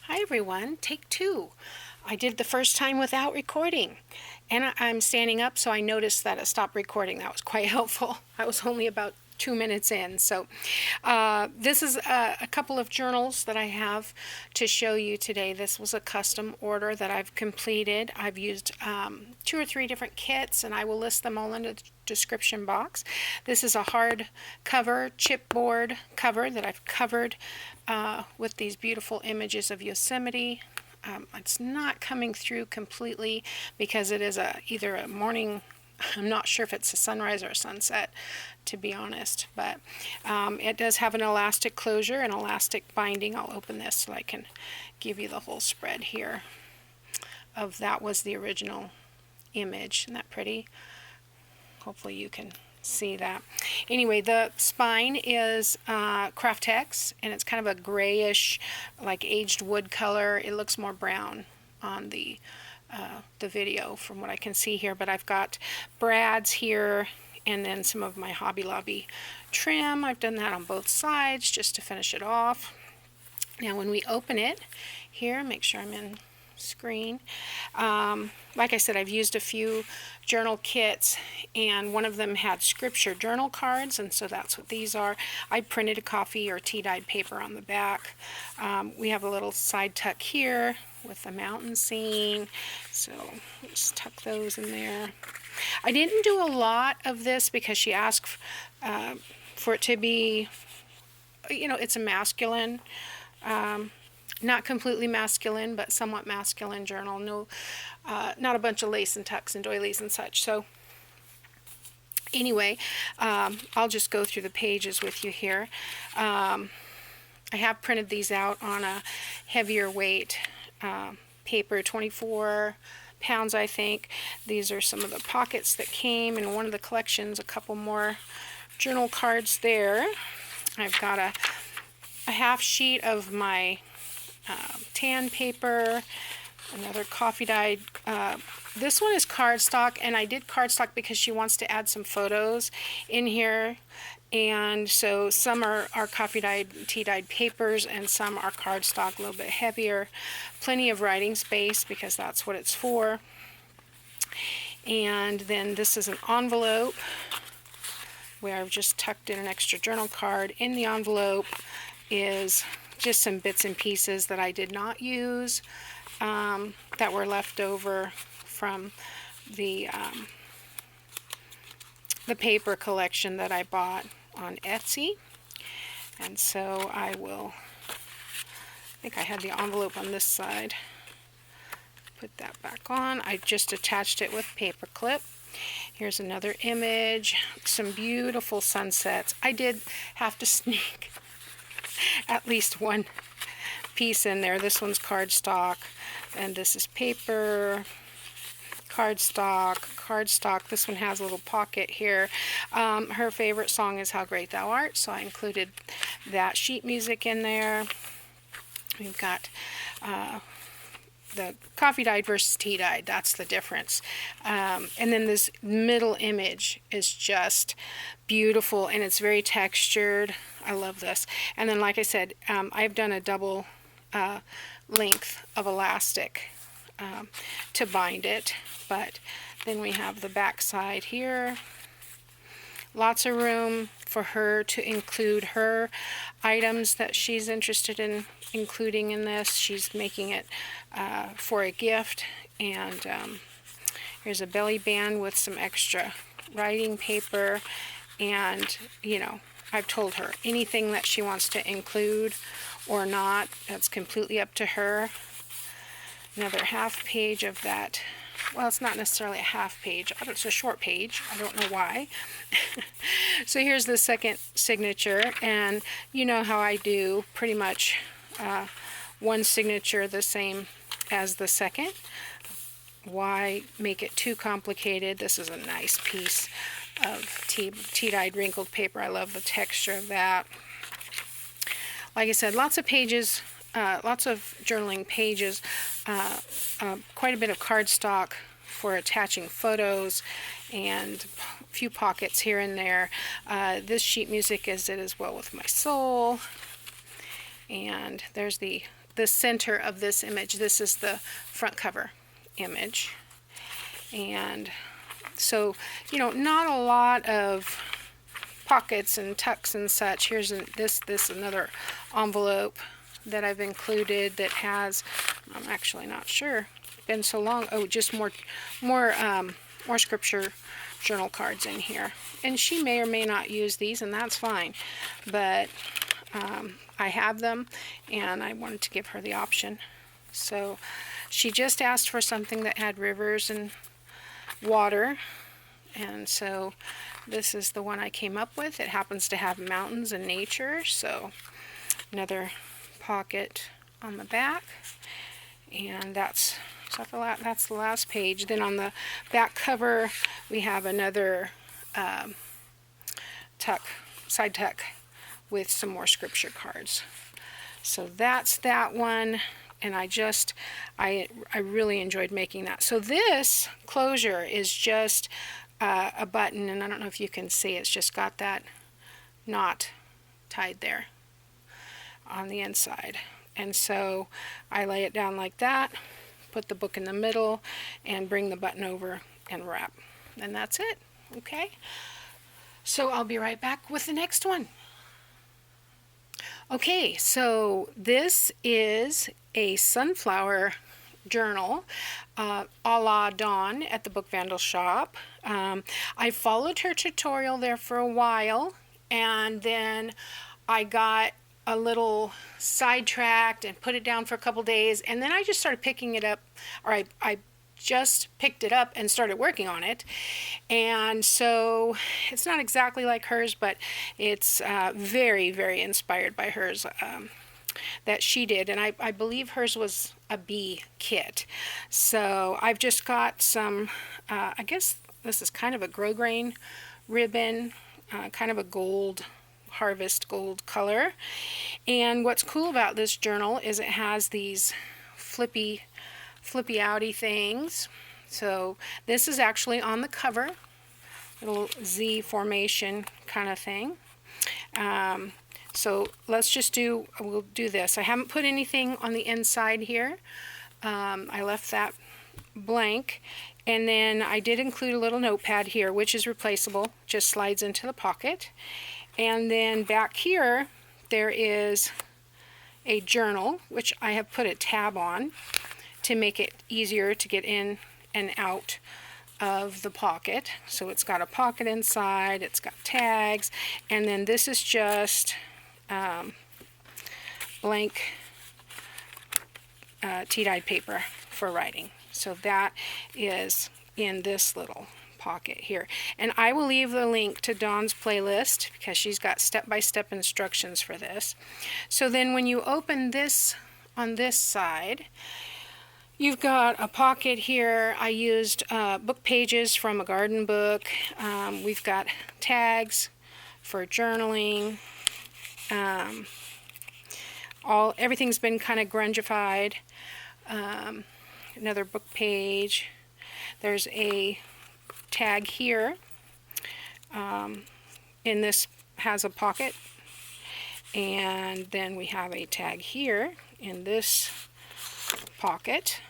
Hi everyone, take two. I did the first time without recording, and I'm standing up, so I noticed that it stopped recording. That was quite helpful. I was only about 2 minutes in. So this is a couple of journals that I have to show you today. This was a custom order that I've completed. I've used 2 or 3 different kits, and I will list them all in the description box. This is a hardcover chipboard cover that I've covered with these beautiful images of Yosemite. It's not coming through completely because it is either a morning, I'm not sure if it's a sunrise or a sunset, to be honest, but it does have an elastic closure and elastic binding. I'll open this so I can give you the whole spread here of that was the original image. Isn't that pretty? Hopefully you can see that. Anyway, the spine is Kraft-tex, and it's kind of a grayish, like aged wood color. It looks more brown on the video from what I can see here, but I've got brads here and then some of my Hobby Lobby trim. I've done that on both sides just to finish it off. Now when we open it here, make sure I'm in screen. Like I said, I've used a few journal kits, and one of them had scripture journal cards, and so that's what these are. I printed a coffee or tea-dyed paper on the back. We have a little side tuck here with the mountain scene, so just tuck those in there. I didn't do a lot of this because she asked for it to be, you know, it's a masculine, not completely masculine, but somewhat masculine journal. No, not a bunch of lace and tucks and doilies and such. So anyway, I'll just go through the pages with you here. I have printed these out on a heavier weight paper, 24 pounds, I think. These are some of the pockets that came in one of the collections. A couple more journal cards there. I've got a half sheet of my tan paper, another coffee dyed. This one is cardstock, and I did cardstock because she wants to add some photos in here, and so some are coffee dyed, tea dyed papers, and some are cardstock, a little bit heavier. Plenty of writing space because that's what it's for. And then this is an envelope where I've just tucked in an extra journal card. In the envelope is just some bits and pieces that I did not use, that were left over from the paper collection that I bought on Etsy. And so I think I had the envelope on this side. Put that back on. I just attached it with paper clip. Here's another image, some beautiful sunsets. I did have to sneak at least one piece in there. This one's cardstock, and this is paper, cardstock. This one has a little pocket here. Her favorite song is How Great Thou Art, so I included that sheet music in there. We've got the coffee dyed versus tea dyed, that's the difference. And then this middle image is just beautiful, and it's very textured. I love this. And then, like I said, I've done a double length of elastic to bind it. But then we have the back side here. Lots of room for her to include her items that she's interested in including in this. She's making it for a gift. And here's a belly band with some extra writing paper. And, you know, I've told her anything that she wants to include or not, that's completely up to her. Another half page of that. Well, it's not necessarily a half page. It's a short page. I don't know why. So here's the second signature, and you know how I do pretty much one signature the same as the second. Why make it too complicated? This is a nice piece of tea-dyed wrinkled paper. I love the texture of that. Like I said, lots of pages, lots of journaling pages, quite a bit of cardstock for attaching photos, and a few pockets here and there. This sheet music is It Is Well With My Soul. And there's the the center of this image. This is the front cover image. And so, you know, not a lot of pockets and tucks and such. Here's this another envelope that I've included that has, I'm actually not sure, been so long. Oh, just more scripture journal cards in here. And she may or may not use these, and that's fine. But I have them, and I wanted to give her the option. So she just asked for something that had rivers and water, and so this is the one I came up with. It happens to have mountains and nature, so another pocket on the back, and that's the last page. Then on the back cover we have another side tuck with some more scripture cards. So that's that one, and I really enjoyed making that. So this closure is just a button, and I don't know if you can see, it's just got that knot tied there on the inside. And so I lay it down like that, put the book in the middle, and bring the button over and wrap. And that's it. Okay? So I'll be right back with the next one. Okay, so this is a Sunflower Journal, a la Dawn at the Book Vandal shop. I followed her tutorial there for a while, and then I got a little sidetracked and put it down for a couple days, and then I just started picking it up, or I just picked it up and started working on it. And so it's not exactly like hers, but it's very, very inspired by hers that she did. And I believe hers was a bee kit. So I've just got some, I guess this is kind of a grosgrain ribbon, kind of a gold, harvest gold color. And what's cool about this journal is it has these flippy outy things. So this is actually on the cover, little Z formation kind of thing. So we'll do this. I haven't put anything on the inside here. I left that blank, and then I did include a little notepad here, which is replaceable, just slides into the pocket. And then back here there is a journal, which I have put a tab on to make it easier to get in and out of the pocket. So it's got a pocket inside, it's got tags, and then this is just blank tea-dyed paper for writing. So that is in this little pocket here. And I will leave the link to Dawn's playlist because she's got step-by-step instructions for this. So then when you open this on this side, you've got a pocket here. I used book pages from a garden book. We've got tags for journaling. Everything's been kind of grungified. Another book page. There's a tag here. And this has a pocket. And then we have a tag here in this pocket.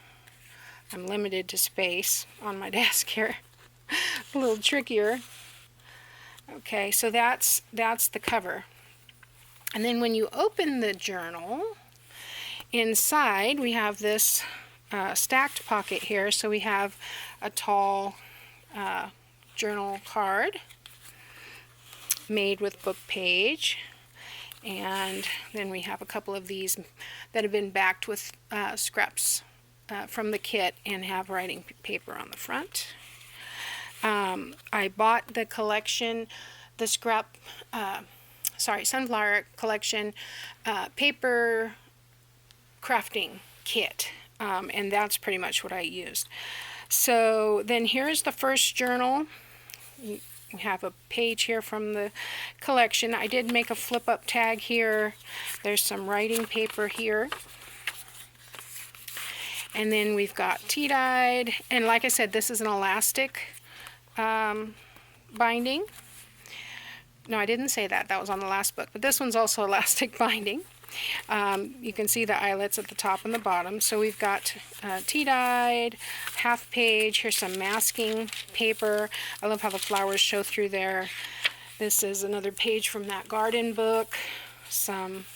I'm limited to space on my desk here. A little trickier. Okay, so that's the cover. And then when you open the journal, inside we have this stacked pocket here. So we have a tall journal card made with book page. And then we have a couple of these that have been backed with scraps from the kit and have writing paper on the front. I bought the collection, the Sunflower collection paper crafting kit, and that's pretty much what I used. So then here's the first journal. We have a page here from the collection. I did make a flip-up tag here. There's some writing paper here. And then we've got tea-dyed. And like I said, this is an elastic binding. No, I didn't say that. That was on the last book. But this one's also elastic binding. You can see the eyelets at the top and the bottom. So we've got tea-dyed, half page. Here's some masking paper. I love how the flowers show through there. This is another page from that garden book. Some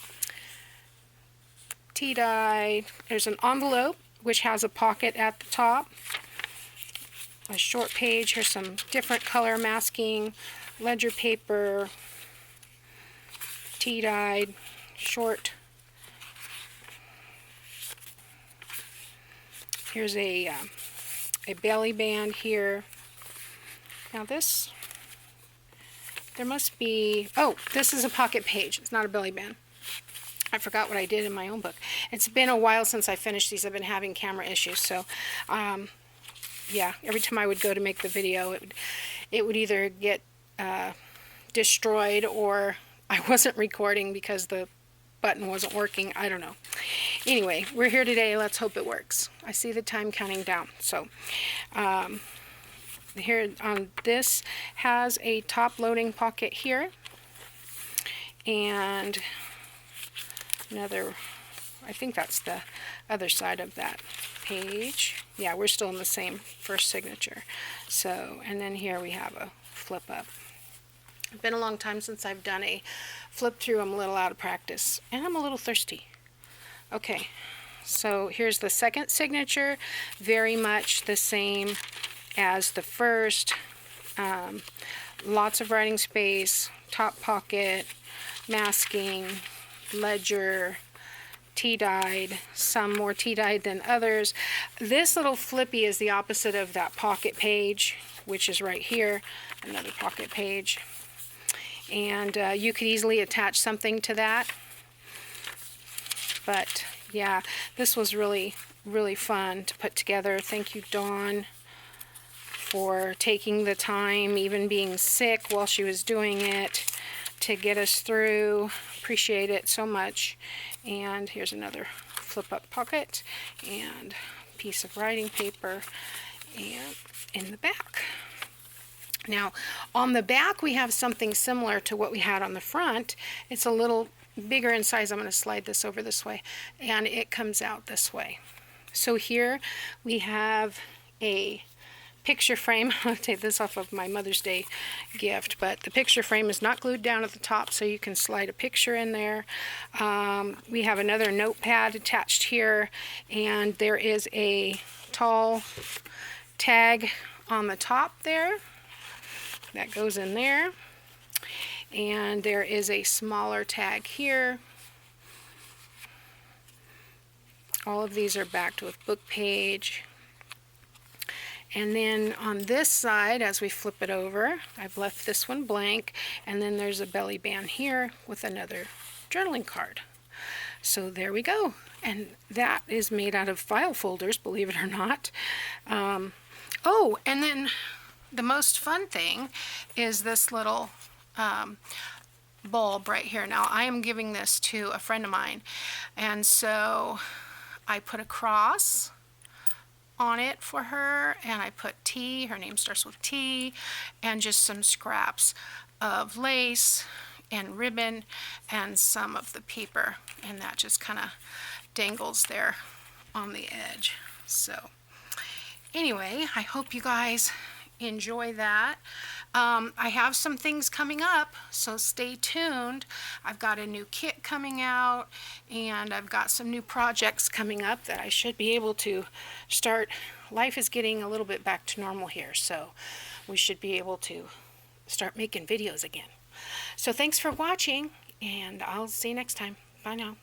tea-dyed. There's an envelope which has a pocket at the top. A short page. Here's some different color masking, ledger paper, tea-dyed, short. Here's a belly band here. Now this, there must be, oh, this is a pocket page. It's not a belly band. I forgot what I did in my own book. It's been a while since I finished these. I've been having camera issues, so yeah, every time I would go to make the video, it would either get destroyed or I wasn't recording because the button wasn't working. I don't know. Anyway, we're here today. Let's hope it works. I see the time counting down. So here on this has a top loading pocket here and another, I think that's the other side of that page. Yeah, we're still in the same first signature. So, and then here we have a flip up. It's been a long time since I've done a flip through. I'm a little out of practice and I'm a little thirsty. Okay, so here's the second signature, very much the same as the first. Lots of writing space, top pocket, masking, ledger, tea-dyed, some more tea-dyed than others. This little flippy is the opposite of that pocket page, which is right here, another pocket page. And you could easily attach something to that. But yeah, this was really, really fun to put together. Thank you, Dawn, for taking the time, even being sick while she was doing it, to get us through. Appreciate it so much. And here's another flip-up pocket and piece of writing paper and in the back. Now, on the back we have something similar to what we had on the front. It's a little bigger in size. I'm going to slide this over this way, and it comes out this way. So here we have a picture frame. I'll take this off of my Mother's Day gift, but the picture frame is not glued down at the top, so you can slide a picture in there. We have another notepad attached here, and there is a tall tag on the top there that goes in there, and there is a smaller tag here. All of these are backed with book page. And then on this side, as we flip it over, I've left this one blank, and then there's a belly band here with another journaling card. So there we go. And that is made out of file folders, believe it or not. Oh, and then the most fun thing is this little bulb right here. Now, I am giving this to a friend of mine, and so I put a cross on it for her, and I put T, her name starts with T, and just some scraps of lace and ribbon and some of the paper, and that just kind of dangles there on the edge. So anyway, I hope you guys enjoy that. I have some things coming up, so stay tuned. I've got a new kit coming out, and I've got some new projects coming up that I should be able to start. Life is getting a little bit back to normal here, so we should be able to start making videos again. So thanks for watching, and I'll see you next time. Bye now.